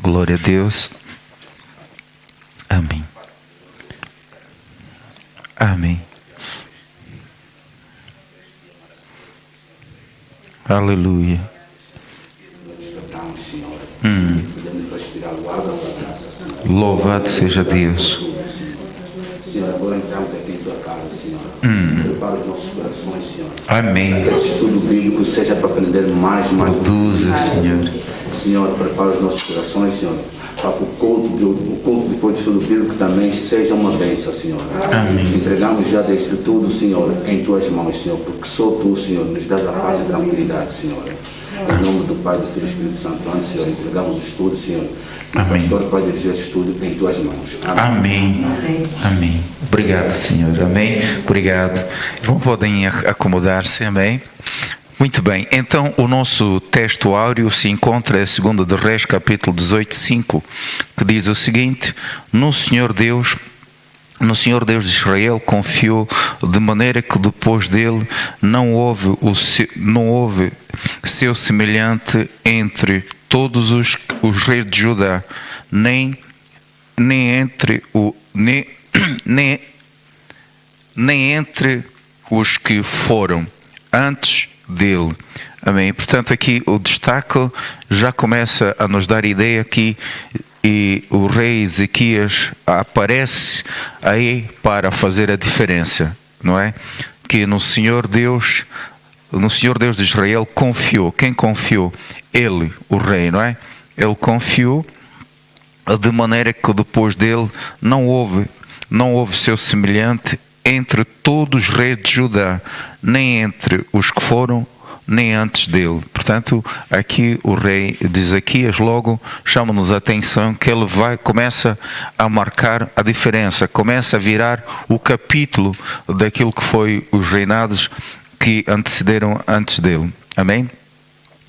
Glória a Deus. Amém. Amém. Aleluia. Louvado seja Deus. Senhor, agora entramos aqui em tua casa, Senhor. Prepara os nossos corações, Senhor. Amém. Que esse estudo bíblico seja para aprender mais. Produza, Senhor. Senhor, prepara os nossos corações, Senhor. Para que o culto depois do estudo bíblico também seja uma bênção, Senhor. Amém. Entregamos já desde tudo, Senhor, em tuas mãos, Senhor. Porque só tu, Senhor, nos dás a paz e tranquilidade, Senhor. Em nome do Pai, do Filho e do Espírito Santo, antes, Senhor, entregamos o estudo, Senhor. E o pastor vai dirigir esse estudo em tuas mãos. Amém. Amém. Amém. Obrigado, Senhor. Amém. Obrigado. Vão podem acomodar-se. Amém. Muito bem. Então, o nosso texto áureo se encontra em 2 de Reis, capítulo 18, 5, que diz o seguinte: No Senhor Deus de Israel confiou, de maneira que depois dele não houve seu semelhante entre todos os reis de Judá, nem entre os que foram antes dele. Amém. Portanto, aqui o destaque já começa a nos dar ideia que o rei Ezequias aparece aí para fazer a diferença, não é? Que no Senhor Deus de Israel confiou. Quem confiou? Ele, o rei, não é? Ele confiou, de maneira que depois dele não houve seu semelhante entre todos os reis de Judá, nem entre os que foram, nem antes dele. Portanto, aqui o rei de Ezequias logo chama-nos a atenção que ele começa a marcar a diferença, começa a virar o capítulo daquilo que foi os reinados que antecederam antes dele. Amém?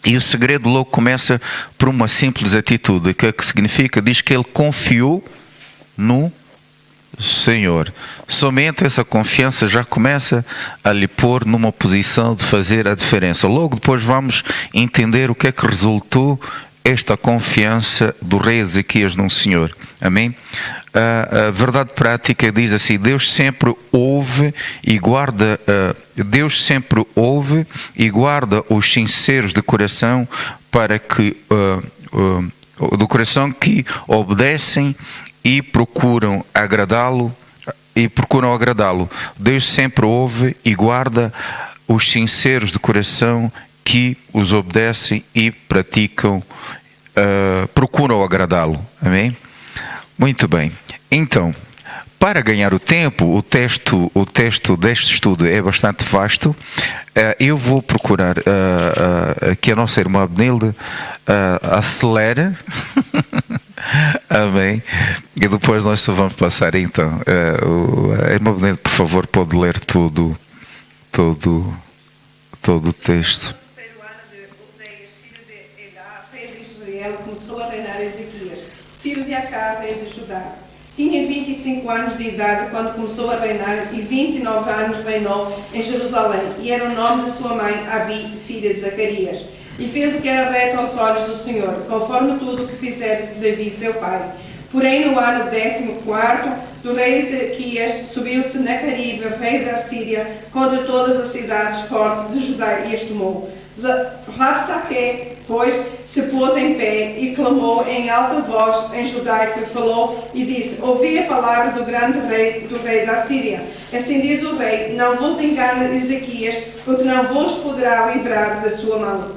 E o segredo logo começa por uma simples atitude, que significa, diz que ele confiou no Senhor. Somente essa confiança já começa a lhe pôr numa posição de fazer a diferença. Logo depois vamos entender o que é que resultou esta confiança do rei Ezequias no Senhor. Amém? A verdade prática diz assim: Deus sempre ouve e guarda os sinceros de coração, para que do coração que obedecem e procuram agradá-lo. Deus sempre ouve e guarda os sinceros de coração que os obedecem e praticam, procuram agradá-lo. Amém? Muito bem. Então, para ganhar o tempo, o texto deste estudo é bastante vasto. Eu vou procurar que a nossa irmã Benilde acelere. Amém. E depois nós só vamos passar então. A irmã Benilde, por favor, pode ler todo o texto. No terceiro ano de Oséias, filho de Elá, rei de Israel, começou a reinar Ezequias, filho de Acá, rei de Judá. Tinha 25 anos de idade quando começou a reinar, e 29 anos reinou em Jerusalém, e era o nome de sua mãe Abi, filha de Zacarias. E fez o que era reto aos olhos do Senhor, conforme tudo o que fizesse Davi, seu pai. Porém, no ano 14º do rei Ezequias, subiu Senaqueribe, rei da Síria, contra todas as cidades fortes de Judá, e as tomou. Rabsaque, pois, se pôs em pé e clamou em alta voz em judaico, e falou e disse: Ouvi a palavra do grande rei, do rei da Síria. Assim diz o rei: Não vos engane, Ezequias, porque não vos poderá livrar da sua mão.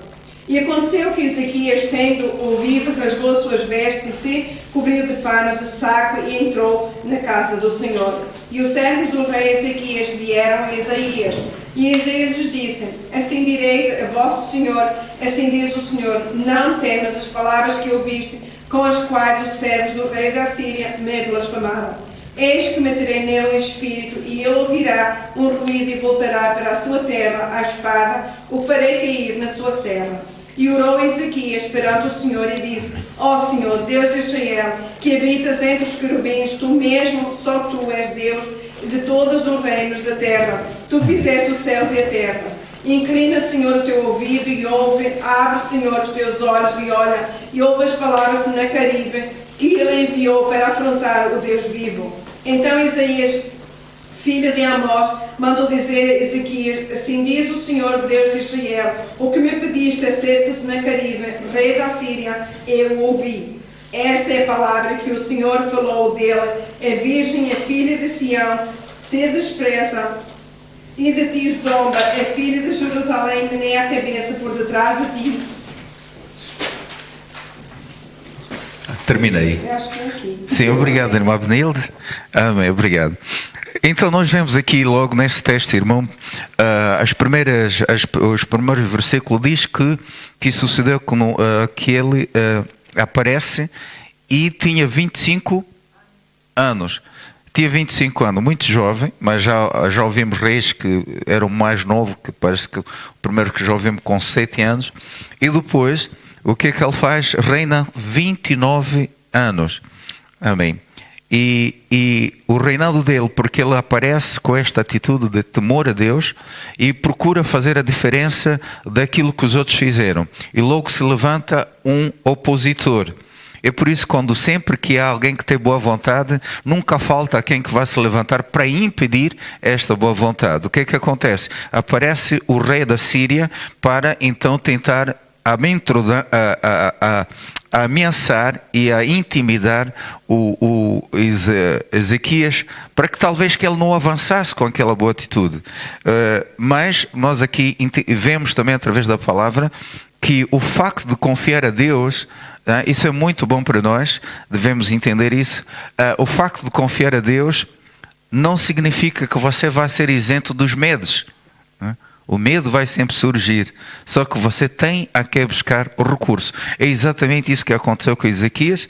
E aconteceu que Ezequias, tendo ouvido, rasgou as suas vestes e se cobriu de pano de saco e entrou na casa do Senhor. E os servos do rei Ezequias vieram a Isaías. E Isaías lhes disse: Assim direis a vosso Senhor, assim diz o Senhor: Não temas as palavras que ouviste, com as quais os servos do rei da Síria me blasfemaram. Eis que meterei nele um espírito, e ele ouvirá um ruído e voltará para a sua terra, a espada o farei cair na sua terra. E orou Ezequias perante o Senhor e disse: Ó Senhor, Deus de Israel, que habitas entre os querubins, tu mesmo, só tu és Deus de todos os reinos da terra. Tu fizeste os céus e a terra. Inclina, Senhor, o teu ouvido e ouve. Abre, Senhor, os teus olhos e olha. E ouve as palavras de Senaqueribe, que ele enviou para afrontar o Deus vivo. Então Isaías, filho de Amós, mandou dizer a Ezequias: assim diz o Senhor, Deus de Israel, o que me pediste acerca de Senaqueribe, rei da Síria, eu ouvi. Esta é a palavra que o Senhor falou dele: a virgem, a filha de Sião, te despreza e de ti zomba, a filha de Jerusalém meneia a cabeça por detrás de ti. Terminei. Acho que é aqui. Sim, obrigado, irmã Benilde. Amém, obrigado. Então nós vemos aqui logo neste texto, irmão, os primeiros versículos diz que sucedeu que ele aparece e tinha 25 anos. Tinha 25 anos, muito jovem, mas já ouvimos reis que eram mais novos, que parece que o primeiro que já ouvimos com 7 anos. E depois, o que é que ele faz? Reina 29 anos. Amém. E o reinado dele, porque ele aparece com esta atitude de temor a Deus e procura fazer a diferença daquilo que os outros fizeram. E logo se levanta um opositor. É por isso que sempre que há alguém que tem boa vontade, nunca falta quem que vai se levantar para impedir esta boa vontade. O que é que acontece? Aparece o rei da Síria para então tentar ameaçar e a intimidar o Ezequias para que talvez que ele não avançasse com aquela boa atitude. Mas nós aqui vemos também através da palavra que o facto de confiar a Deus, isso é muito bom para nós, devemos entender isso. O facto de confiar a Deus não significa que você vai ser isento dos medos. O medo vai sempre surgir, só que você tem a que buscar o recurso. É exatamente isso que aconteceu com Ezequias.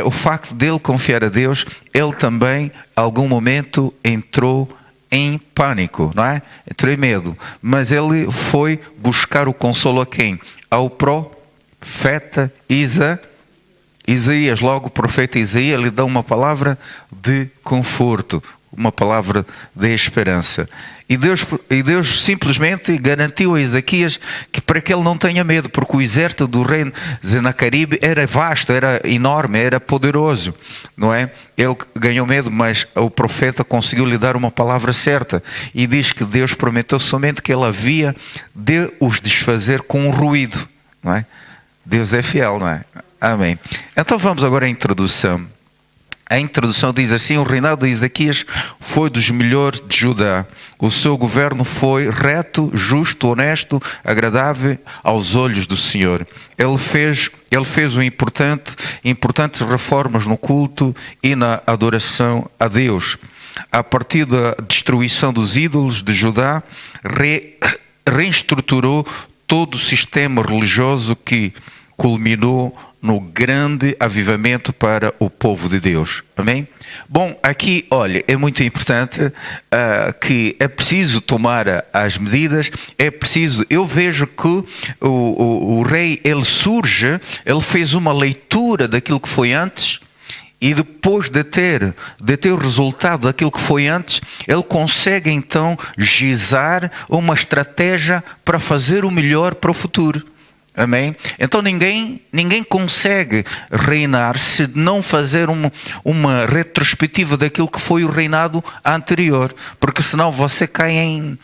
O facto dele confiar a Deus, ele também, em algum momento, entrou em pânico, não é? Entrou em medo. Mas ele foi buscar o consolo a quem? Ao profeta Isaías. Logo o profeta Isaías lhe dá uma palavra de conforto, uma palavra de esperança. E Deus simplesmente garantiu a Ezequias que para que ele não tenha medo, porque o exército do rei Senaqueribe era vasto, era enorme, era poderoso, não é? Ele ganhou medo, mas o profeta conseguiu lhe dar uma palavra certa. E diz que Deus prometeu somente que ele havia de os desfazer com um ruído, não é? Deus é fiel, não é? Amém. Então vamos agora à introdução. A introdução diz assim: o reinado de Ezequias foi dos melhores de Judá. O seu governo foi reto, justo, honesto, agradável aos olhos do Senhor. Ele fez importantes reformas no culto e na adoração a Deus. A partir da destruição dos ídolos de Judá, reestruturou todo o sistema religioso que culminou no grande avivamento para o povo de Deus. Amém? Bom, aqui, olha, é muito importante que é preciso tomar as medidas, é preciso, eu vejo que o rei, ele surge, ele fez uma leitura daquilo que foi antes, e depois de ter o resultado daquilo que foi antes, ele consegue então gizar uma estratégia para fazer o melhor para o futuro. Amém? Então ninguém consegue reinar se não fazer uma retrospectiva daquilo que foi o reinado anterior, porque senão você cai em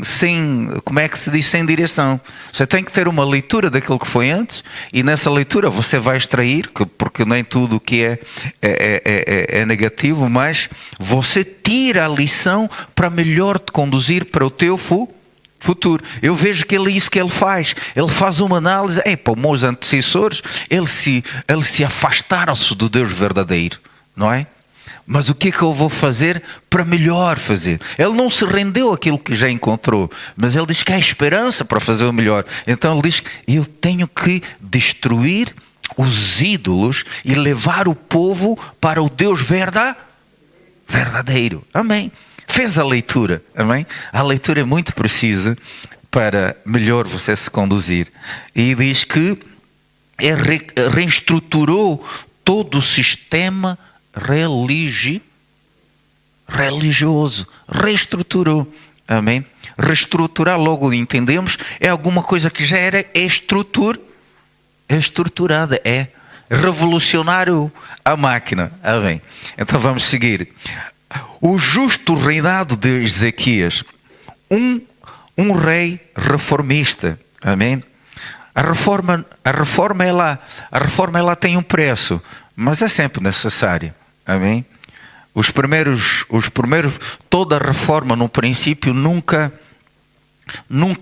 sem, como é que se diz, sem direção. Você tem que ter uma leitura daquilo que foi antes, e nessa leitura você vai extrair, porque nem tudo o que é negativo, mas você tira a lição para melhor te conduzir para o teu futuro. Eu vejo que é isso que ele faz. Ele faz uma análise. Os meus antecessores, eles se afastaram-se do Deus verdadeiro, não é? Mas o que é que eu vou fazer para melhor fazer? Ele não se rendeu àquilo que já encontrou, mas ele diz que há esperança para fazer o melhor. Então ele diz que eu tenho que destruir os ídolos e levar o povo para o Deus verdadeiro. Amém. Fez a leitura, amém? A leitura é muito precisa para melhor você se conduzir. E diz que reestruturou todo o sistema religioso. Reestruturou. Amém? Reestruturar, logo entendemos, é alguma coisa que já era estruturada, é revolucionário a máquina. Amém? Então vamos seguir. O justo reinado de Ezequias, um rei reformista. Amém? A reforma ela tem um preço, mas é sempre necessária. Amém? Os primeiros, toda a reforma no princípio nunca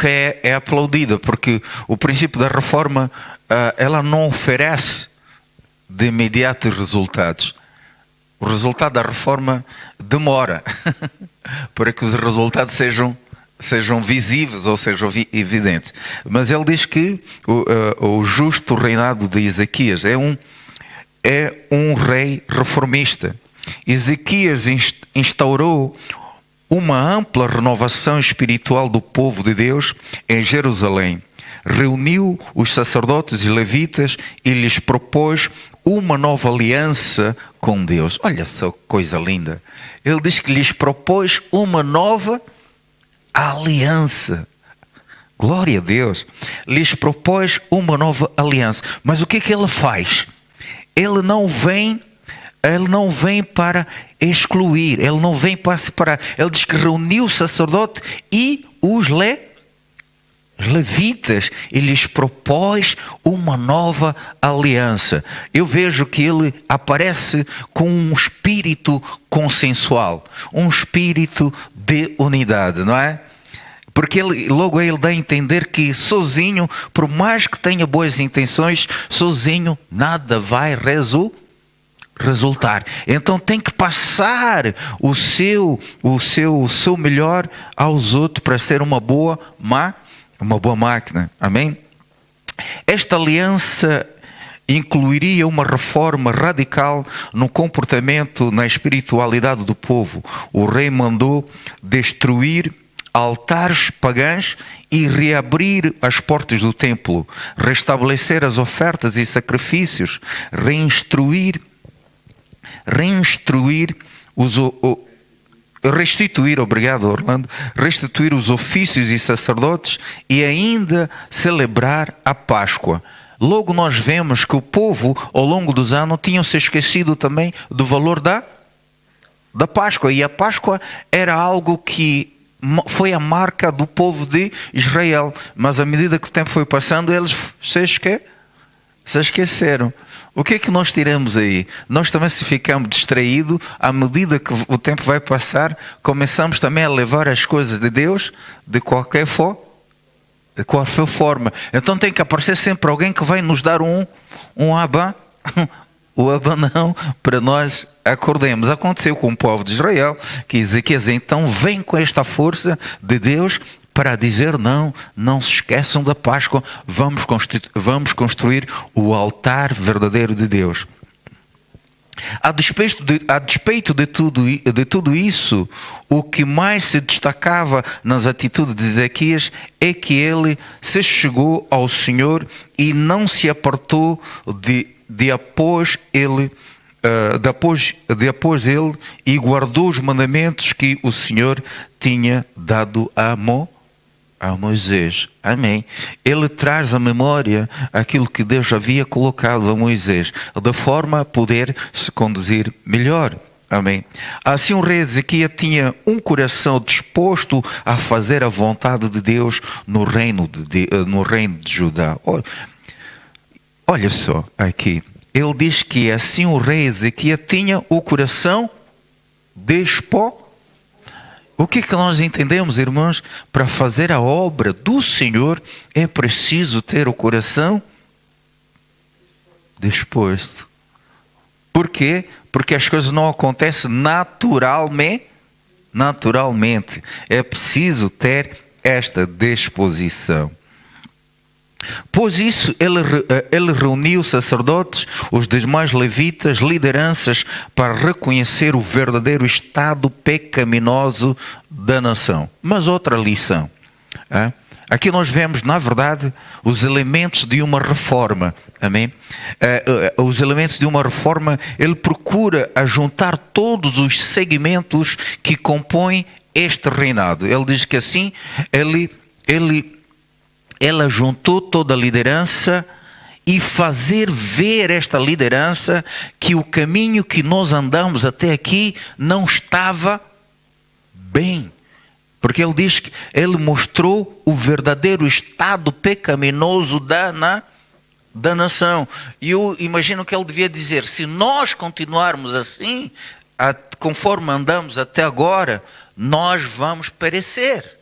é aplaudida, porque o princípio da reforma ela não oferece de imediato resultados. O resultado da reforma demora para que os resultados sejam visíveis ou sejam evidentes. Mas ele diz que o justo reinado de Ezequias é um rei reformista. Ezequias instaurou uma ampla renovação espiritual do povo de Deus em Jerusalém. Reuniu os sacerdotes e levitas e lhes propôs uma nova aliança com Deus. Olha só que coisa linda. Ele diz que lhes propôs uma nova aliança. Glória a Deus. Lhes propôs uma nova aliança. Mas o que é que ele faz? Ele não vem para excluir, ele não vem para separar. Ele diz que reuniu o sacerdote e os levitas e lhes propôs uma nova aliança. Eu vejo que ele aparece com um espírito consensual, um espírito de unidade, não é? Porque logo ele dá a entender que sozinho, por mais que tenha boas intenções, sozinho nada vai resultar. Então tem que passar o seu melhor aos outros para ser uma boa máquina. Amém? Esta aliança incluiria uma reforma radical no comportamento, na espiritualidade do povo. O rei mandou destruir altares pagãos e reabrir as portas do templo, restabelecer as ofertas e sacrifícios, restituir os ofícios e sacerdotes e ainda celebrar a Páscoa. Logo nós vemos que o povo, ao longo dos anos, tinham se esquecido também do valor da Páscoa. E a Páscoa era algo que foi a marca do povo de Israel. Mas à medida que o tempo foi passando, eles se esqueceram. O que é que nós tiramos aí? Nós também, se ficamos distraídos, à medida que o tempo vai passar, começamos também a levar as coisas de Deus de qualquer forma. Então tem que aparecer sempre alguém que vai nos dar um abanão para nós acordemos. Aconteceu com o povo de Israel, que Ezequias então vem com esta força de Deus para dizer não se esqueçam da Páscoa, vamos construir o altar verdadeiro de Deus. A despeito de tudo isso, o que mais se destacava nas atitudes de Ezequias é que ele se chegou ao Senhor e não se apartou de após ele e guardou os mandamentos que o Senhor tinha dado a Moisés. Amém. Ele traz à memória aquilo que Deus havia colocado a Moisés, de forma a poder se conduzir melhor. Amém. Assim o rei Ezequias tinha um coração disposto a fazer a vontade de Deus no reino de Judá. Olha só aqui. Ele diz que assim o rei Ezequias tinha o coração disposto. O que nós entendemos, irmãos? Para fazer a obra do Senhor é preciso ter o coração disposto. Por quê? Porque as coisas não acontecem naturalmente. É preciso ter esta disposição. Pois isso, ele reuniu sacerdotes, os demais levitas, lideranças, para reconhecer o verdadeiro estado pecaminoso da nação. Mas outra lição. Aqui nós vemos, na verdade, os elementos de uma reforma. Amém? Os elementos de uma reforma, ele procura ajuntar todos os segmentos que compõem este reinado. Ele diz que assim, ela juntou toda a liderança e fazer ver esta liderança que o caminho que nós andamos até aqui não estava bem. Porque ele diz que ele mostrou o verdadeiro estado pecaminoso da nação. E eu imagino que ele devia dizer, se nós continuarmos assim, conforme andamos até agora, nós vamos perecer.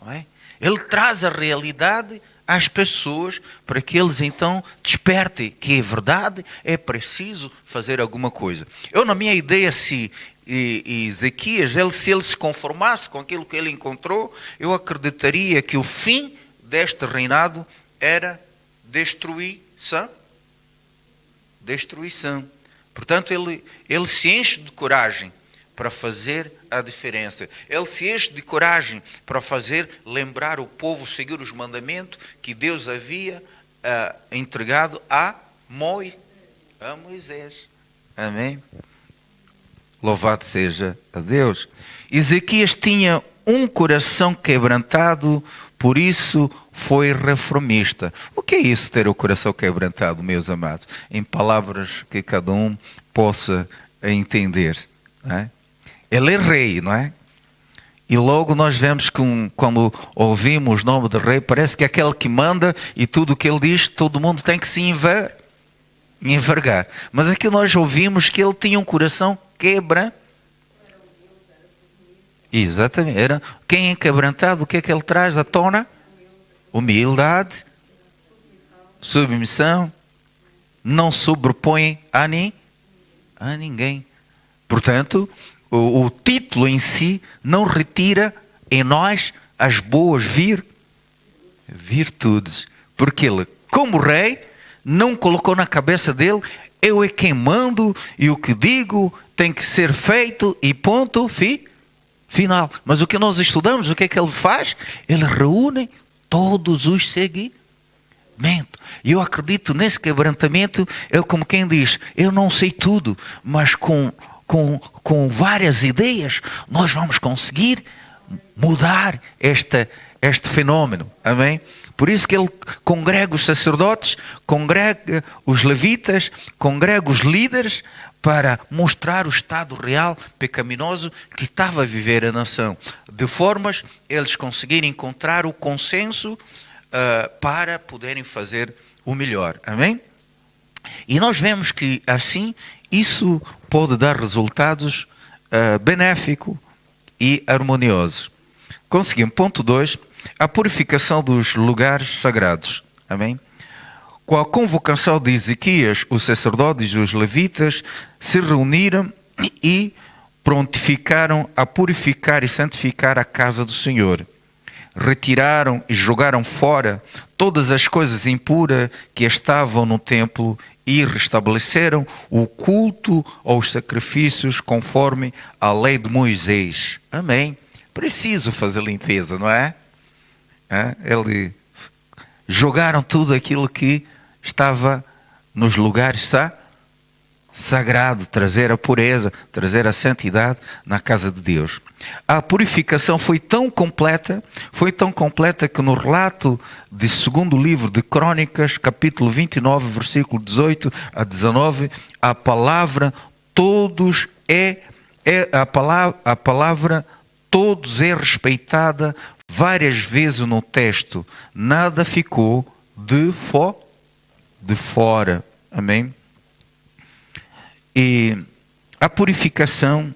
Não é? Ele traz a realidade às pessoas para que eles então despertem que é verdade, é preciso fazer alguma coisa. Eu, na minha ideia, se Ezequias, se ele se conformasse com aquilo que ele encontrou, eu acreditaria que o fim deste reinado era destruição. Portanto, ele se enche de coragem para fazer a diferença. Ele se enche de coragem para fazer lembrar o povo, seguir os mandamentos que Deus havia entregado a Moisés. Amém? Louvado seja a Deus. Ezequias tinha um coração quebrantado, por isso foi reformista. O que é isso, ter o coração quebrantado, meus amados? Em palavras que cada um possa entender. Não é? Ele é rei, não é? E logo nós vemos que quando ouvimos o nome de rei, parece que é aquele que manda e tudo o que ele diz, todo mundo tem que se envergar. Mas aqui nós ouvimos que ele tinha um coração quebrantado. Exatamente. Quem é quebrantado, o que é que ele traz à tona? Humildade, submissão, não sobrepõe a ninguém. Portanto, o título em si não retira em nós as boas virtudes. Porque ele, como rei, não colocou na cabeça dele, eu é quem mando e o que digo tem que ser feito e ponto final. Mas o que nós estudamos, o que é que ele faz? Ele reúne todos os segmentos. E eu acredito nesse quebrantamento, ele como quem diz, eu não sei tudo, mas com várias ideias, nós vamos conseguir mudar este fenômeno. Amém? Por isso que ele congrega os sacerdotes, congrega os levitas, congrega os líderes para mostrar o estado real pecaminoso que estava a viver a nação. De formas eles conseguirem encontrar o consenso para poderem fazer o melhor. Amém? E nós vemos que assim isso pode dar resultados benéficos e harmoniosos. Conseguimos. Ponto 2. A purificação dos lugares sagrados. Amém? Com a convocação de Ezequias, os sacerdotes e os levitas se reuniram e prontificaram a purificar e santificar a casa do Senhor. Retiraram e jogaram fora todas as coisas impuras que estavam no templo e restabeleceram o culto aos sacrifícios conforme a lei de Moisés. Amém? Preciso fazer limpeza, não é? Eles jogaram tudo aquilo que estava nos lugares sagrados, trazer a pureza, trazer a santidade na casa de Deus. A purificação foi tão completa que no relato de segundo livro de Crônicas, capítulo 29, versículo 18 a 19, a palavra todos é respeitada várias vezes no texto. Nada ficou de fora. Amém? E a purificação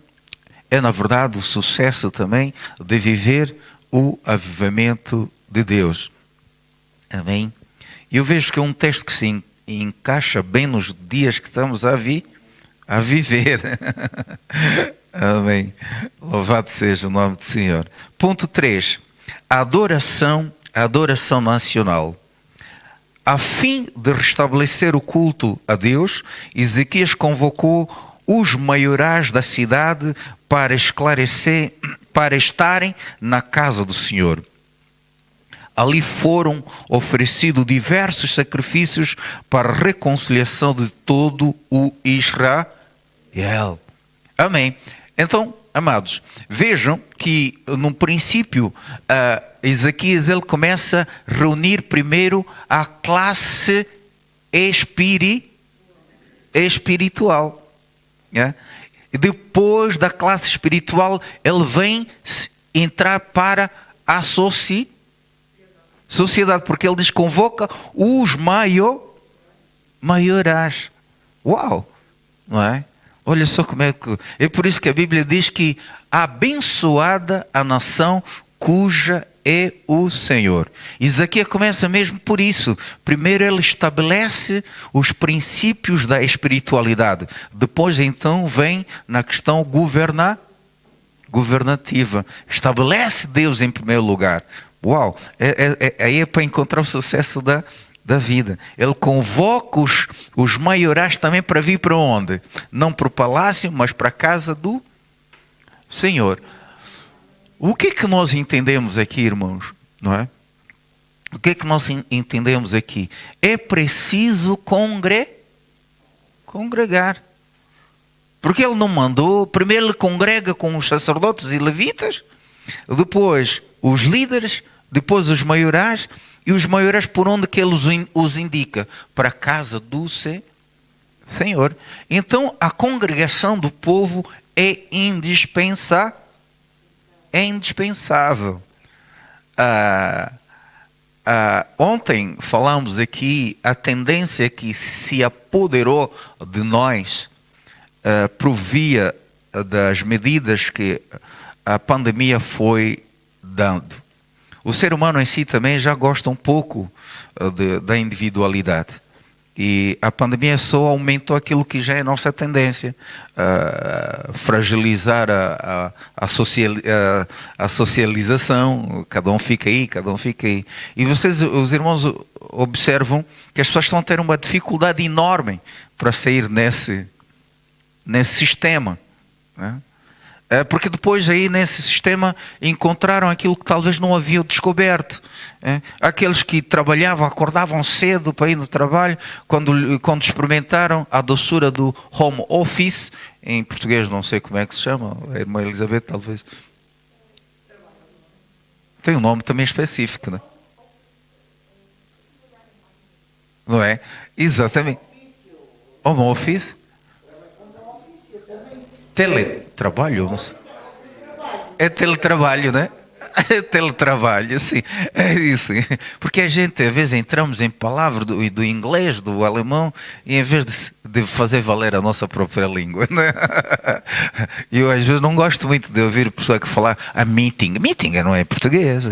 é, na verdade, o sucesso também de viver o avivamento de Deus. Amém? E eu vejo que é um texto que se encaixa bem nos dias que estamos a viver. Amém? Louvado seja o nome do Senhor. Ponto 3. A adoração nacional. A fim de restabelecer o culto a Deus, Ezequias convocou os maiorais da cidade para estarem na casa do Senhor. Ali foram oferecidos diversos sacrifícios para a reconciliação de todo o Israel. Amém. Então, amados, vejam que no princípio Ezequias ele começa a reunir primeiro a classe espiritual. Né? E depois da classe espiritual ele vem entrar para a sociedade, porque ele diz, convoca os maiorais. Uau! Não é? Olha só como é que... É por isso que a Bíblia diz que abençoada a nação cuja é o Senhor. Isaías começa mesmo por isso. Primeiro ele estabelece os princípios da espiritualidade. Depois então vem na questão governativa. Estabelece Deus em primeiro lugar. Uau! Aí é para encontrar o sucesso da vida. Ele convoca os maiorais também para vir para onde? Não para o palácio, mas para a casa do Senhor. O que é que nós entendemos aqui, irmãos? Não é? O que é que nós entendemos aqui? É preciso congregar. Porque ele não mandou, primeiro ele congrega com os sacerdotes e levitas, depois os líderes, depois os maiorais, e os maiorais por onde que ele os indica? Para a casa do Senhor. Então a congregação do povo é indispensável. Ontem falamos aqui a tendência que se apoderou de nós por via das medidas que a pandemia foi dando. O ser humano em si também já gosta um pouco da individualidade. E a pandemia só aumentou aquilo que já é a nossa tendência, fragilizar a socialização, cada um fica aí. E vocês, os irmãos, observam que as pessoas estão a ter uma dificuldade enorme para sair nesse sistema, né? Porque depois aí nesse sistema encontraram aquilo que talvez não haviam descoberto. Aqueles que trabalhavam, acordavam cedo para ir no trabalho, quando experimentaram a doçura do home office, em português não sei como é que se chama, a irmã Elizabeth talvez. Tem um nome também específico, né? Não é? Exatamente. Home office. Teletrabalho, não sei. É teletrabalho, né? É teletrabalho, sim. É isso. Porque a gente, às vezes, entramos em palavras do inglês, do alemão, e em vez de fazer valer a nossa própria língua, né? E eu, às vezes, não gosto muito de ouvir pessoa que falar a meeting. Meeting não é português,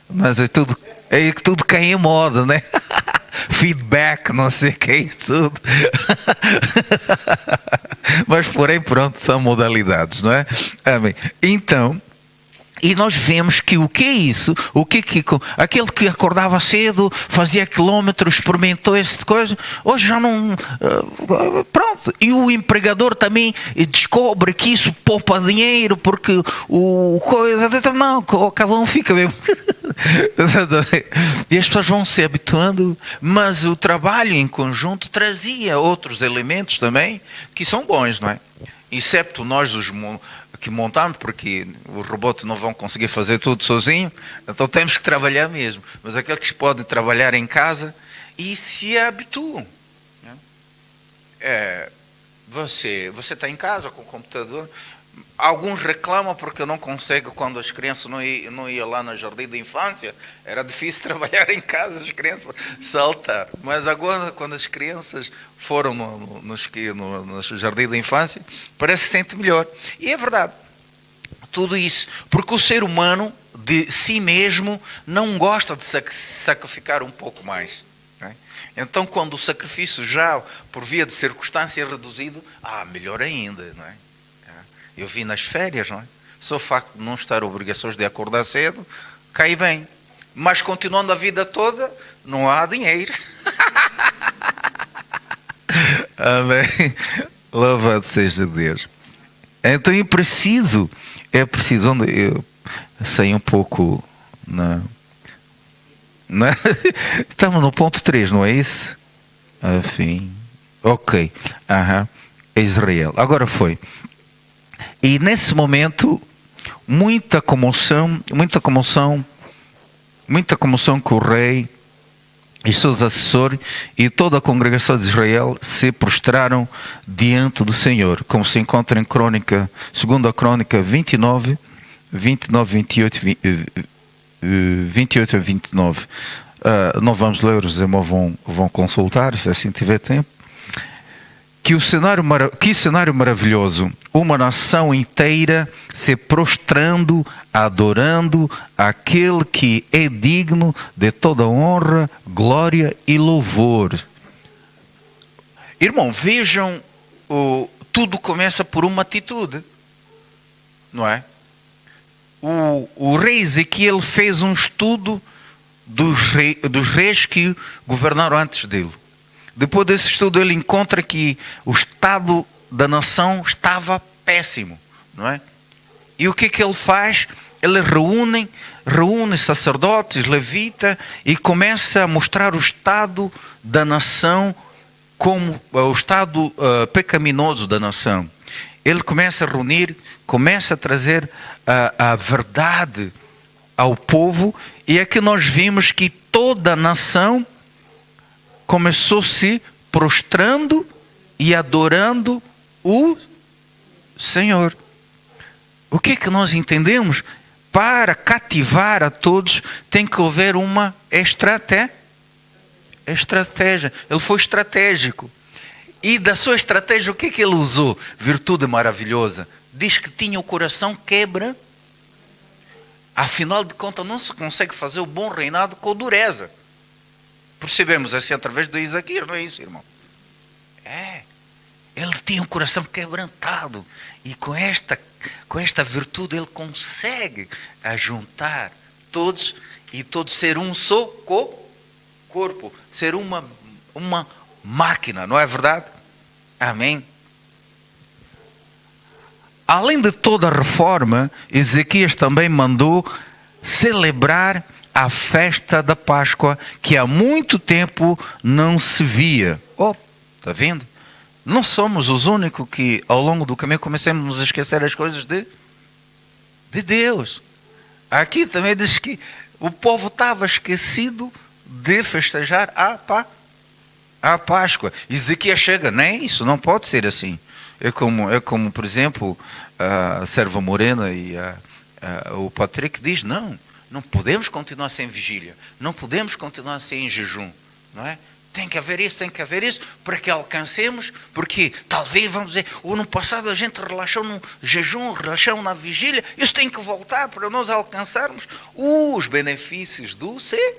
mas é tudo cai em moda, né? Feedback, não sei o que é tudo. Mas porém, pronto, são modalidades, não é? Amém. Então, e nós vemos que o que é isso? Aquele que acordava cedo, fazia quilómetros, experimentou essa coisa, hoje já não... Pronto. E o empregador também descobre que isso poupa dinheiro, porque não, cada um fica mesmo... E as pessoas vão se habituando, mas o trabalho em conjunto trazia outros elementos também que são bons, não é? Excepto nós os que montamos, porque os robôs não vão conseguir fazer tudo sozinho, então temos que trabalhar mesmo. Mas aqueles que podem trabalhar em casa e se habituam. Você está em casa com o computador. Alguns reclamam porque não conseguem, quando as crianças não iam lá no jardim da infância, era difícil trabalhar em casa, as crianças saltar. Mas agora, quando as crianças foram no jardim da infância, parece que se sente melhor. E é verdade, tudo isso, porque o ser humano de si mesmo não gosta de sacrificar um pouco mais. Né? Então, quando o sacrifício já, por via de circunstância, é reduzido, melhor ainda, não é? Eu vi nas férias, não é? Só o facto de não estar obrigações de acordar cedo, cai bem. Mas continuando a vida toda, não há dinheiro. Amém. Louvado seja Deus. Então é preciso onde eu saí um pouco estamos no ponto 3, não é isso? Enfim. Ok. Israel. Agora foi. E nesse momento, muita comoção que o rei e seus assessores e toda a congregação de Israel se prostraram diante do Senhor, como se encontra em Crônica, 2 Crônica 29, 28 a 29. Não vamos ler, os irmãos vão consultar, se assim tiver tempo. Que cenário maravilhoso! Uma nação inteira se prostrando, adorando aquele que é digno de toda honra, glória e louvor. Irmão, vejam, tudo começa por uma atitude, não é? O rei Ezequiel fez um estudo dos reis que governaram antes dele. Depois desse estudo, ele encontra que o estado da nação estava péssimo, não é? E o que ele faz? Ele reúne sacerdotes, levita, e começa a mostrar o estado da nação, como o estado pecaminoso da nação. Ele começa a reunir, começa a trazer a verdade ao povo, e aqui nós vimos que toda a nação começou se prostrando e adorando o Senhor. O que é que nós entendemos? Para cativar a todos tem que haver uma estratégia. Ele foi estratégico. E da sua estratégia, o que é que ele usou? Virtude maravilhosa. Diz que tinha o coração quebra. Afinal de contas, não se consegue fazer o bom reinado com dureza. Percebemos assim através do Isaías, não é isso, irmão? Ele tinha um coração quebrantado. E com esta virtude ele consegue ajuntar todos e todos ser um só corpo. Ser uma máquina, não é verdade? Amém? Além de toda a reforma, Ezequias também mandou celebrar a festa da Páscoa, que há muito tempo não se via. Está vendo? Não somos os únicos que ao longo do caminho começamos a nos esquecer as coisas de Deus. Aqui também diz que o povo estava esquecido de festejar a Páscoa. Ezequias chega, nem isso, não pode ser assim. É como por exemplo, a Serva Morena e o Patrick diz, não podemos continuar sem vigília, não podemos continuar sem jejum, não é? Tem que haver isso, para que alcancemos, porque talvez, vamos dizer, o ano passado a gente relaxou no jejum, relaxou na vigília, isso tem que voltar para nós alcançarmos os benefícios do ser.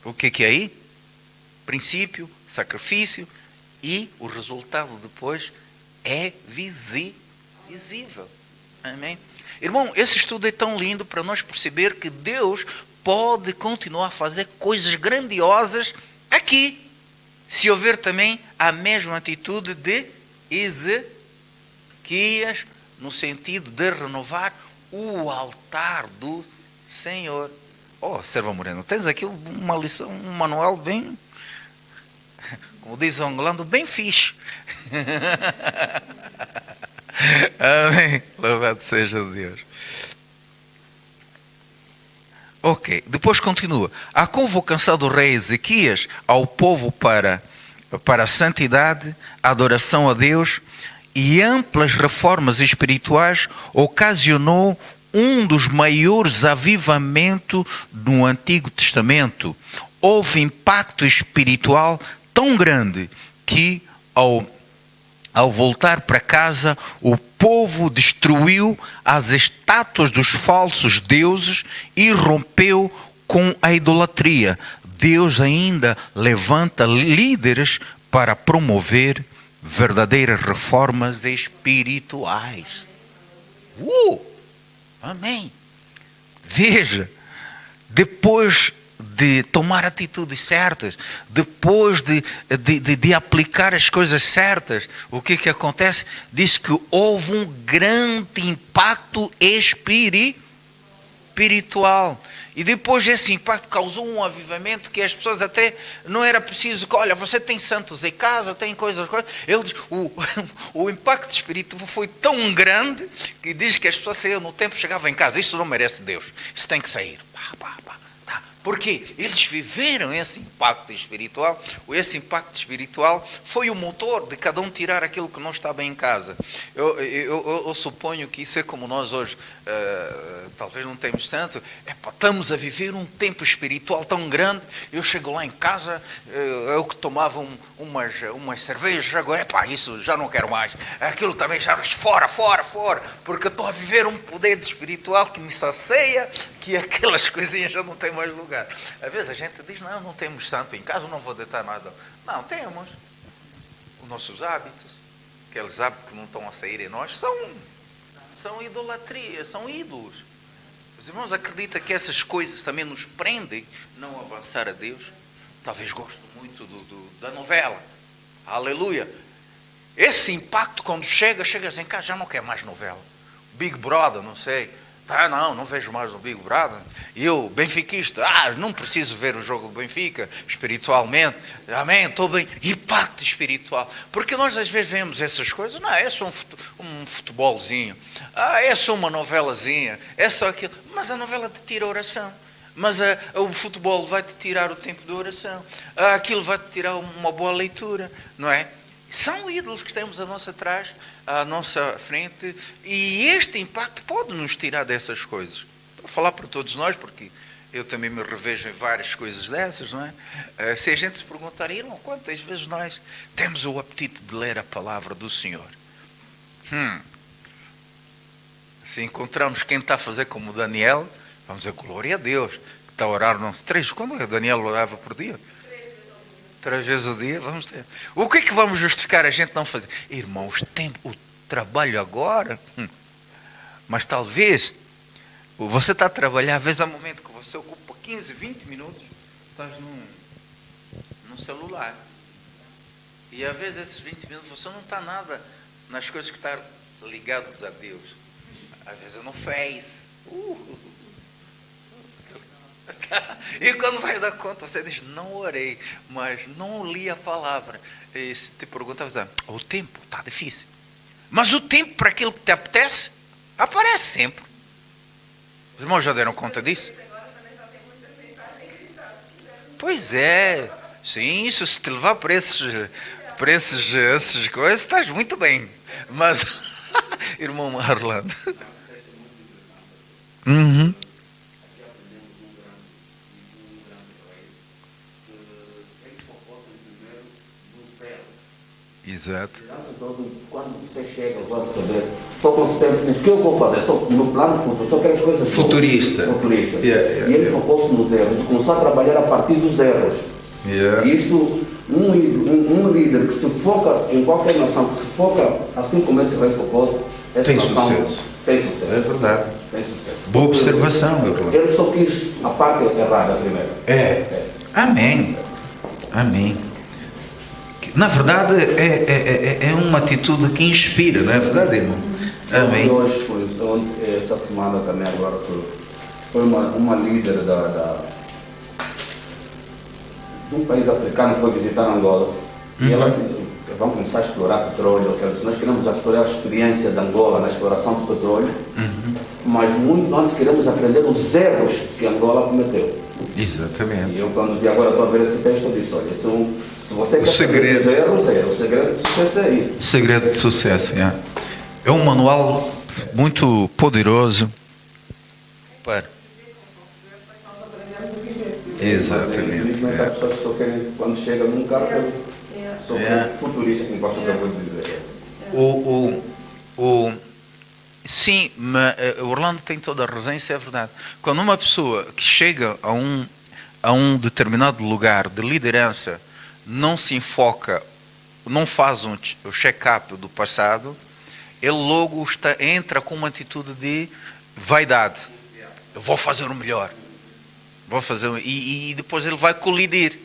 O que é aí? Princípio, sacrifício, e o resultado depois é visível. Amém? Irmão, esse estudo é tão lindo para nós perceber que Deus pode continuar a fazer coisas grandiosas aqui, se houver também a mesma atitude de Ezequias, no sentido de renovar o altar do Senhor. Serva Moreno, tens aqui uma lição, um manual bem, como diz o angolano, bem fixe. Amém. Louvado seja Deus. Ok, depois continua. A convocação do rei Ezequias ao povo para a santidade, a adoração a Deus e amplas reformas espirituais ocasionou um dos maiores avivamentos no Antigo Testamento. Houve impacto espiritual tão grande que ao voltar para casa, o povo destruiu as estátuas dos falsos deuses e rompeu com a idolatria. Deus ainda levanta líderes para promover verdadeiras reformas espirituais. Amém. Veja, depois de tomar atitudes certas, depois de aplicar as coisas certas, o que acontece? Diz que houve um grande impacto espiritual. espiritual. E depois esse impacto causou um avivamento que as pessoas até não era preciso. Olha, você tem santos em casa, tem coisas. Eles, o impacto espiritual foi tão grande que diz que as pessoas saíam no tempo, chegavam em casa. Isso não merece Deus. Isso tem que sair. Porque eles viveram esse impacto espiritual. Esse impacto espiritual foi o motor de cada um tirar aquilo que não está bem em casa. Eu suponho que isso é como nós hoje, talvez não temos tanto. Estamos a viver um tempo espiritual tão grande. Eu chego lá em casa, eu que tomava umas cervejas, agora, isso já não quero mais. Aquilo também já fora, porque eu estou a viver um poder espiritual que me sacia, que aquelas coisinhas já não têm mais lugar. Às vezes a gente diz, não temos santo em casa, não vou deitar nada. Não, temos. Os nossos hábitos, aqueles hábitos que não estão a sair em nós, são idolatria, são ídolos. Os irmãos acreditam que essas coisas também nos prendem não avançar a Deus? Talvez gostem muito da novela. Aleluia. Esse impacto quando chegas em casa, já não quer mais novela. Big Brother, não sei. Não vejo mais o Big Brother. Eu, benfiquista, não preciso ver o jogo do Benfica, espiritualmente. Amém, estou bem. Impacto espiritual. Porque nós às vezes vemos essas coisas, é só um futebolzinho. É só uma novelazinha. É só aquilo. Mas a novela te tira a oração. Mas o futebol vai-te tirar o tempo de oração. Aquilo vai-te tirar uma boa leitura, não é? São ídolos que temos à nossa frente, e este impacto pode nos tirar dessas coisas. Estou a falar para todos nós, porque eu também me revejo em várias coisas dessas, não é? Se a gente se perguntar, irmão, quantas vezes nós temos o apetite de ler a palavra do Senhor? Se encontramos quem está a fazer como Daniel, vamos dizer, glória a Deus, que está a orar, não sei, 3, quando Daniel orava por dia? 3 vezes o dia, vamos ter. O que é que vamos justificar a gente não fazer? Irmãos, tem o trabalho agora, mas talvez você está a trabalhar, às vezes há um momento que você ocupa 15, 20 minutos, estás num celular. E às vezes esses 20 minutos você não está nada nas coisas que estão ligadas a Deus. Às vezes no Face. E quando vais dar conta, você diz, não orei, mas não li a palavra. E se te pergunta, o tempo está difícil. Mas o tempo para aquilo que te apetece, aparece sempre. Os irmãos já deram conta disso? Pois é. Sim, isso se te levar para essas coisas, estás muito bem. Mas, irmão Orlando. Exato. Então, quando você chega agora a saber, só consegue o que eu vou fazer, só no plano futuro, só aquelas coisas futuristas. E ele focou-se nos erros, começou a trabalhar a partir dos erros. E isto, um líder que se foca em qualquer nação, que se foca assim como esse rei focou-se, essa tem nação sucesso. Tem sucesso. É verdade. Tem sucesso. Boa observação, meu irmão. Ele só quis a parte errada primeiro. Amém. Amém. Na verdade, é uma atitude que inspira, não é verdade, irmão? Amém. Hoje, essa semana também agora, foi uma líder de um país africano que foi visitar Angola. E ela vão começar a explorar petróleo. Nós queremos explorar a experiência de Angola na exploração do petróleo, mas muito antes queremos aprender os erros que Angola cometeu. Exatamente. E eu, quando vi agora, estou a ver esse texto, eu disse, olha, se você quer segredo. Os erros, o segredo de sucesso é aí. O segredo de sucesso, é um manual muito poderoso para... Exatamente. Há pessoas que só querem, quando chega num carro, só futurista, que não posso dizer. Sim, mas o Orlando tem toda a razão, isso é verdade. Quando uma pessoa que chega a um determinado lugar de liderança não se enfoca, não faz o check-up do passado, ele logo entra com uma atitude de vaidade. Eu vou fazer o melhor. E depois ele vai colidir.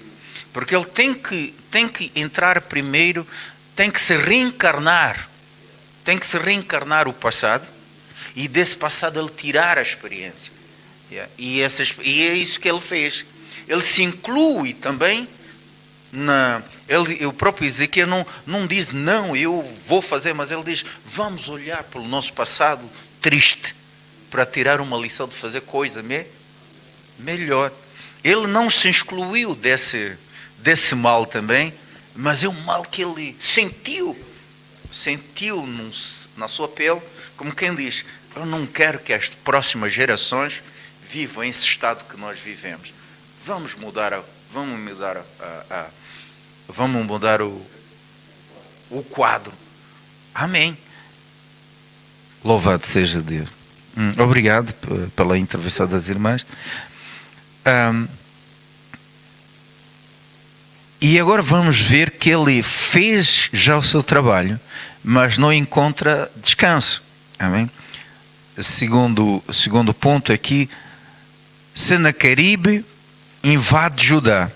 Porque ele tem que entrar primeiro, tem que se reencarnar. Tem que se reencarnar o passado e desse passado ele tirar a experiência. E é isso que ele fez. Ele se inclui também o próprio Ezequiel não diz, não, eu vou fazer, mas ele diz, vamos olhar pelo nosso passado triste para tirar uma lição de fazer coisa melhor. Ele não se excluiu desse mal também, mas é um mal que ele sentiu na sua pele, como quem diz, eu não quero que as próximas gerações vivam esse estado que nós vivemos. Vamos mudar o quadro. Amém. Louvado seja Deus. Obrigado pela intervenção das irmãs. E agora vamos ver que ele fez já o seu trabalho, mas não encontra descanso. Amém? Segundo ponto aqui, Senaqueribe invade Judá.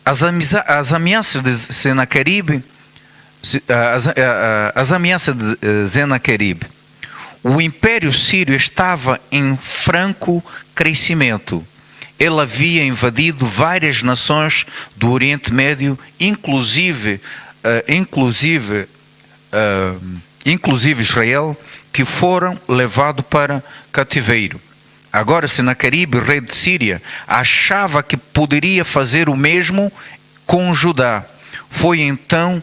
As ameaças de Senaqueribe, o Império Sírio estava em franco crescimento. Ele havia invadido várias nações do Oriente Médio, inclusive Israel, que foram levados para cativeiro. Agora, Senaqueribe, rei de Síria, achava que poderia fazer o mesmo com Judá. Foi então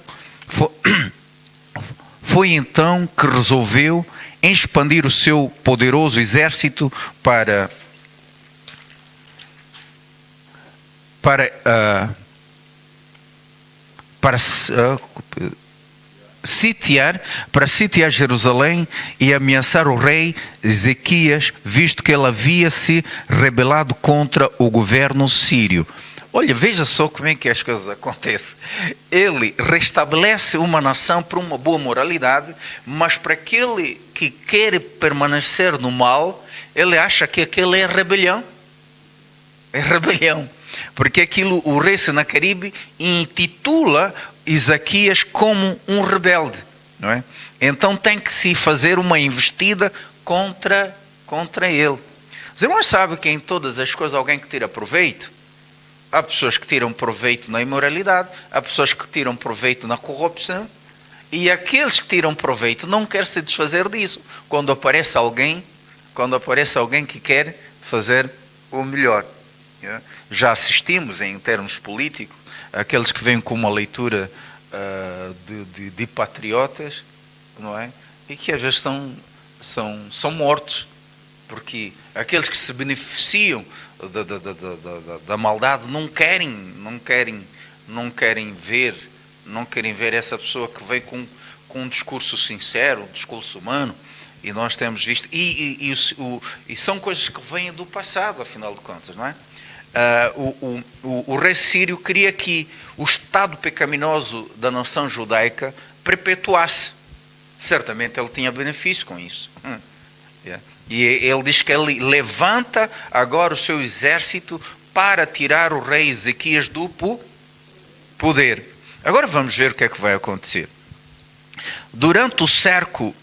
que resolveu expandir o seu poderoso exército para sitiar Jerusalém e ameaçar o rei Ezequias, visto que ele havia se rebelado contra o governo sírio. Olha, veja só como é que as coisas acontecem. Ele restabelece uma nação por uma boa moralidade, mas para aquele que quer permanecer no mal, ele acha que aquilo é rebelião. É rebelião. Porque o rei Senaqueribe intitula Ezequias como um rebelde, não é? Então tem que se fazer uma investida contra ele. Os irmãos sabem que em todas as coisas alguém que tira proveito. Há pessoas que tiram proveito na imoralidade, há pessoas que tiram proveito na corrupção, e aqueles que tiram proveito não querem se desfazer disso. Quando aparece alguém que quer fazer o melhor. Já assistimos, em termos políticos, aqueles que vêm com uma leitura de patriotas, não é? E que às vezes são mortos, porque aqueles que se beneficiam da maldade não querem ver essa pessoa que vem com um discurso sincero, um discurso humano. E nós temos visto, e são coisas que vêm do passado, afinal de contas, não é? O rei sírio queria que o estado pecaminoso da nação judaica perpetuasse. Certamente ele tinha benefício com isso. E ele diz que ele levanta agora o seu exército para tirar o rei Ezequias do poder. Agora vamos ver o que é que vai acontecer. Durante o cerco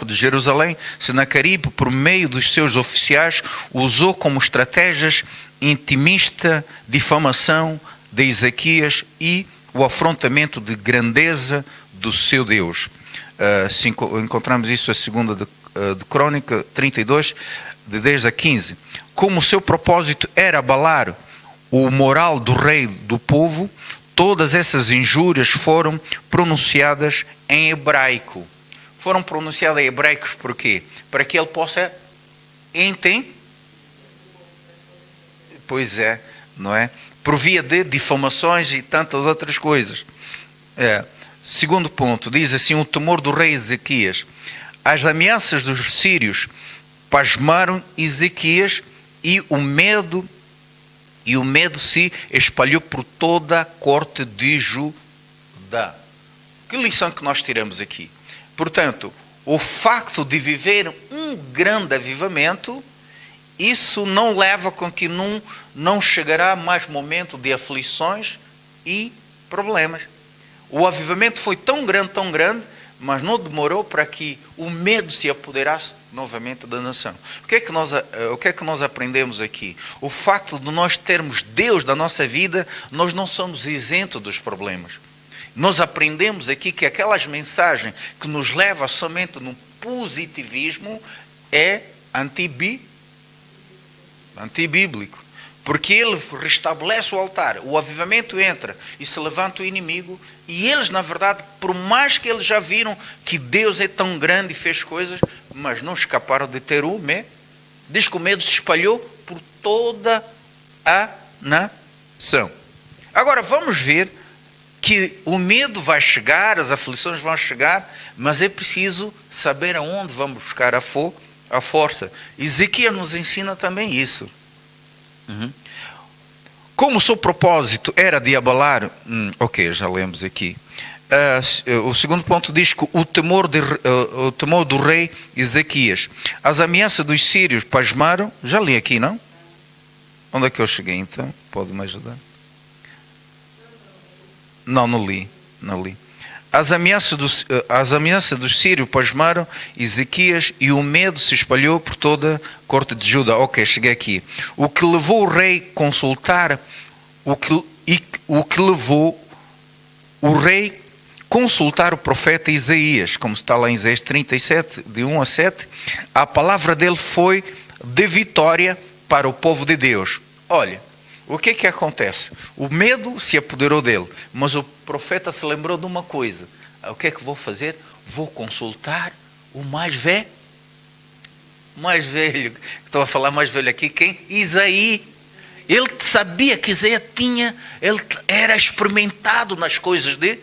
de Jerusalém, Senaqueribe, por meio dos seus oficiais, usou como estratégias intimista, difamação de Ezequias e o afrontamento de grandeza do seu Deus. Encontramos isso a segunda de Crônica 32, de 10 a 15. Como o seu propósito era abalar o moral do rei do povo, todas essas injúrias foram pronunciadas em hebraico. Foram pronunciadas em hebraico por quê? Para que ele possa entender. Pois é, não é? Por via de difamações e tantas outras coisas. Segundo ponto, diz assim, o temor do rei Ezequias. As ameaças dos sírios pasmaram Ezequias e o medo se espalhou por toda a corte de Judá. Que lição que nós tiramos aqui? Portanto, o facto de viver um grande avivamento, isso não leva com que não chegará mais momento de aflições e problemas. O avivamento foi tão grande, mas não demorou para que o medo se apoderasse novamente da nação. O que é que nós aprendemos aqui? O facto de nós termos Deus na nossa vida, nós não somos isentos dos problemas. Nós aprendemos aqui que aquelas mensagens que nos levam somente no positivismo é antibíblico. Porque ele restabelece o altar, o avivamento entra e se levanta o inimigo. E eles, na verdade, por mais que eles já viram que Deus é tão grande e fez coisas, mas não escaparam de ter o medo. Diz que o medo se espalhou por toda a nação. Agora, vamos ver que o medo vai chegar, as aflições vão chegar, mas é preciso saber aonde vamos buscar a força. Ezequiel nos ensina também isso. Como o seu propósito era de abalar, já lemos aqui. O segundo ponto diz que o temor do rei Ezequias. As ameaças dos sírios pasmaram. Já li aqui, não? Onde é que eu cheguei então? Pode-me ajudar? Não li. As ameaças dos sírios pasmaram Ezequias e o medo se espalhou por toda a corte de Judá. Cheguei aqui. O que levou o rei a consultar, o que levou o rei consultar o profeta Isaías, como está lá em Isaías 37, de 1 a 7, a palavra dele foi de vitória para o povo de Deus. Olha, o que é que acontece? O medo se apoderou dele, mas o profeta se lembrou de uma coisa. O que é que vou fazer? Vou consultar o mais velho. Estou a falar mais velho aqui, quem? Isaías. Ele sabia que Isaías ele era experimentado nas coisas de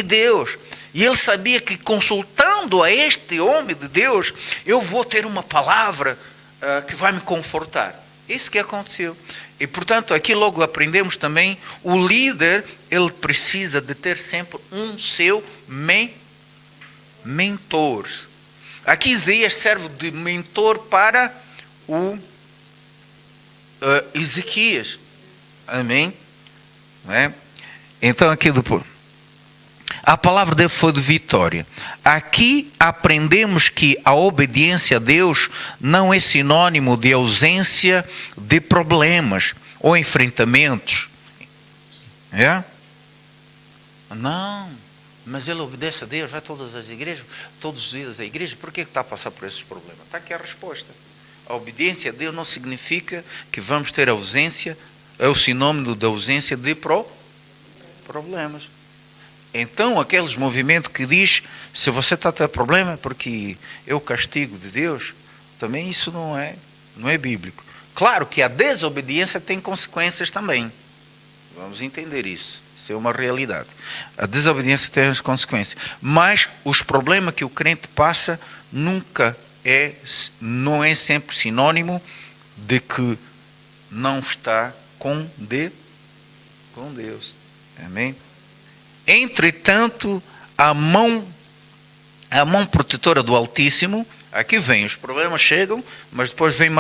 Deus. E ele sabia que consultando a este homem de Deus, eu vou ter uma palavra que vai me confortar. Isso que aconteceu. E, portanto, aqui logo aprendemos também, o líder, ele precisa de ter sempre um seu mentor. Aqui Isaías serve de mentor para o Ezequias. Amém? Então, aqui depois. A palavra dele foi de vitória. Aqui aprendemos que a obediência a Deus não é sinônimo de ausência de problemas ou enfrentamentos. Não, mas ele obedece a Deus, vai todas as igrejas, todos os dias à igreja. Por que está a passar por esses problemas? Está aqui a resposta. A obediência a Deus não significa que vamos ter ausência, é o sinônimo da ausência de problemas. Então, aqueles movimentos que diz, se você está a ter problema porque é o castigo de Deus, também isso não é bíblico. Claro que a desobediência tem consequências também. Vamos entender isso. Isso é uma realidade. A desobediência tem as consequências. Mas os problemas que o crente passa não é sempre sinônimo de que não está com Deus. Amém? Entretanto, a mão protetora do Altíssimo, aqui vem, os problemas chegam, mas depois vem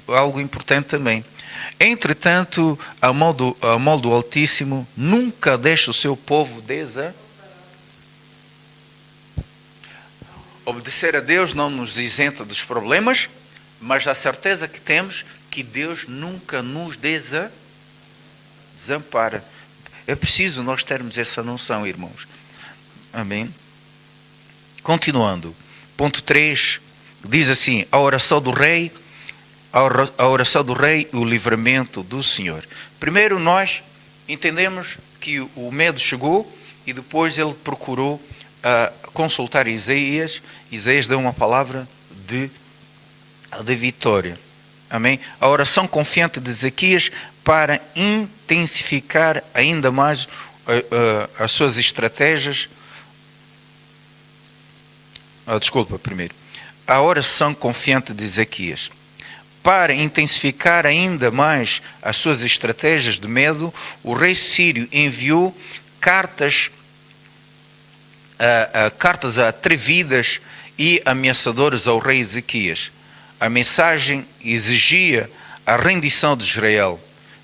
algo importante também. Entretanto, a mão do Altíssimo nunca deixa o seu povo Obedecer a Deus não nos isenta dos problemas, mas a certeza que temos que Deus nunca nos desampara. É preciso nós termos essa noção, irmãos. Amém? Continuando. Ponto 3. Diz assim, a oração do rei e o livramento do Senhor. Primeiro nós entendemos que o medo chegou e depois ele procurou consultar Isaías. Isaías deu uma palavra de vitória. Amém? A oração confiante de Ezequias para intensificar ainda mais as suas estratégias. Primeiro. A oração confiante de Ezequias. Para intensificar ainda mais as suas estratégias de medo, o rei sírio enviou cartas atrevidas e ameaçadoras ao rei Ezequias. A mensagem exigia a rendição de Israel,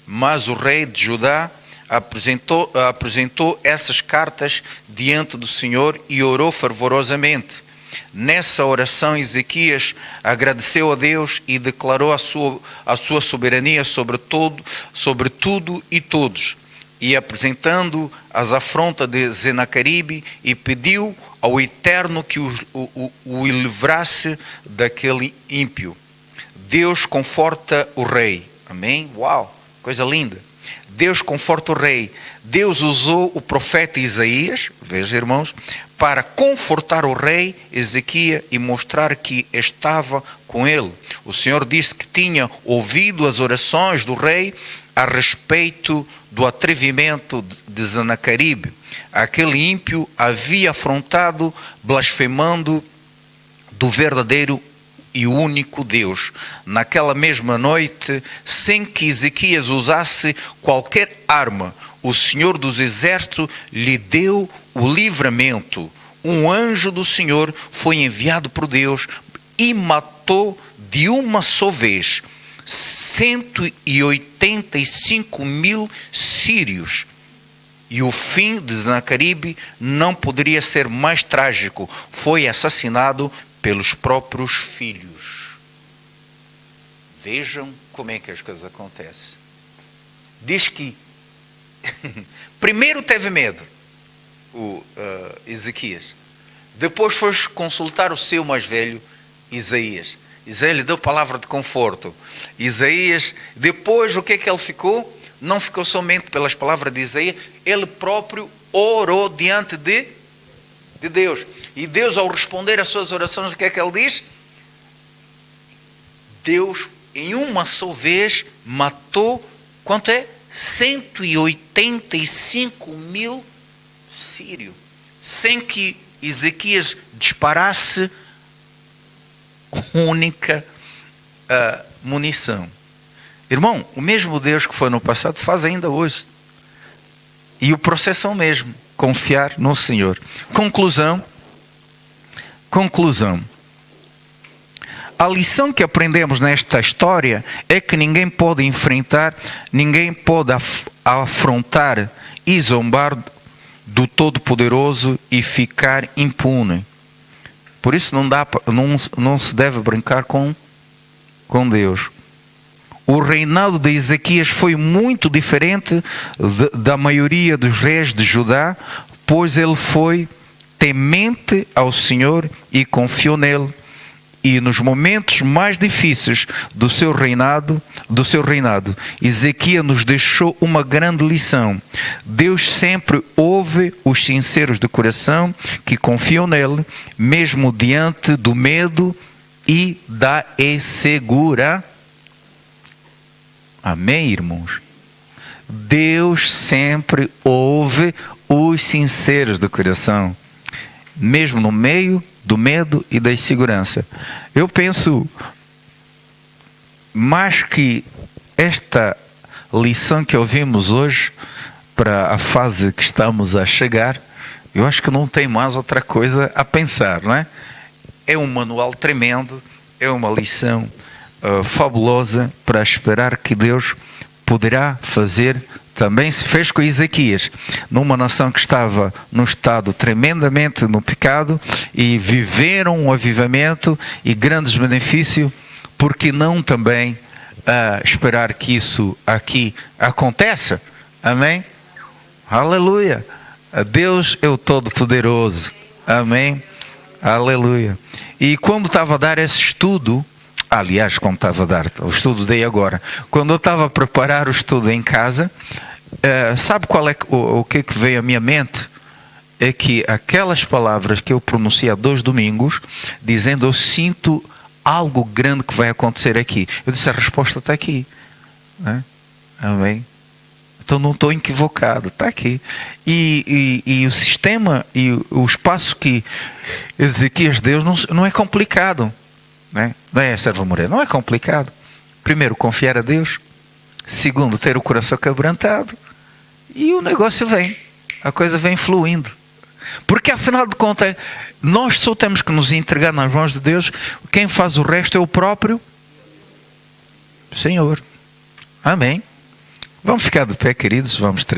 mas o rei de Judá apresentou essas cartas diante do Senhor e orou fervorosamente. Nessa oração, Ezequias agradeceu a Deus e declarou a sua soberania sobre tudo e todos, e apresentando as afrontas de Senaqueribe, e pediu ao Eterno que o livrasse daquele ímpio. Deus conforta o rei. Amém? Uau, coisa linda. Deus conforta o rei. Deus usou o profeta Isaías, veja, irmãos, para confortar o rei Ezequias e mostrar que estava com ele. O Senhor disse que tinha ouvido as orações do rei a respeito do atrevimento de Senaqueribe. Aquele ímpio havia afrontado, blasfemando do verdadeiro e único Deus. Naquela mesma noite, sem que Ezequias usasse qualquer arma, o Senhor dos Exércitos lhe deu o livramento. Um anjo do Senhor foi enviado por Deus e matou de uma só vez 185.000 sírios. E o fim de Senaqueribe não poderia ser mais trágico. Foi assassinado pelos próprios filhos. Vejam como é que as coisas acontecem. Diz que primeiro teve medo o Ezequias. Depois foi consultar o seu mais velho, Isaías. Isaías lhe deu palavra de conforto. Isaías, depois o que é que ele ficou? Não ficou somente pelas palavras de Isaías, ele próprio orou diante de Deus. E Deus, ao responder às suas orações, o que é que ele diz? Deus, em uma só vez, matou, quanto é? 185.000 sírios. Sem que Ezequias disparasse única munição. Irmão, o mesmo Deus que foi no passado faz ainda hoje. E o processo é o mesmo. Confiar no Senhor. Conclusão. A lição que aprendemos nesta história é que ninguém pode enfrentar, ninguém pode afrontar e zombar do Todo-Poderoso e ficar impune. Por isso não se deve brincar com Deus. O reinado de Ezequias foi muito diferente da maioria dos reis de Judá, pois ele foi temente ao Senhor e confiou nele. E nos momentos mais difíceis do seu reinado, Ezequias nos deixou uma grande lição. Deus sempre ouve os sinceros de coração que confiam nele, mesmo diante do medo e da insegurança. Amém, irmãos? Deus sempre ouve os sinceros do coração, mesmo no meio do medo e da insegurança. Eu penso, mais que esta lição que ouvimos hoje, para a fase que estamos a chegar, eu acho que não tem mais outra coisa a pensar, não é? É um manual tremendo, é uma lição fabulosa para esperar que Deus poderá fazer. Também se fez com Ezequias, numa nação que estava num estado tremendamente no pecado, e viveram um avivamento e grandes benefícios. Porque não também esperar que isso aqui aconteça? Amém? Aleluia! Deus é o Todo-Poderoso. Amém? Aleluia! E como estava a dar esse estudo, aliás, como estava a dar, o estudo dei agora. Quando eu estava a preparar o estudo em casa, sabe qual é o que veio à minha mente? É que aquelas palavras que eu pronunciei há 2 domingos, dizendo eu sinto algo grande que vai acontecer aqui. Eu disse, a resposta está aqui. Né? Amém? Então não estou equivocado, está aqui. E o sistema e o espaço que Ezequias deu não é complicado. Não é, serva Moreira? Não é complicado. Primeiro, confiar a Deus. Segundo, ter o coração quebrantado. E o negócio vem. A coisa vem fluindo. Porque afinal de contas, nós só temos que nos entregar nas mãos de Deus. Quem faz o resto é o próprio Senhor. Amém. Vamos ficar de pé, queridos. Vamos terminar.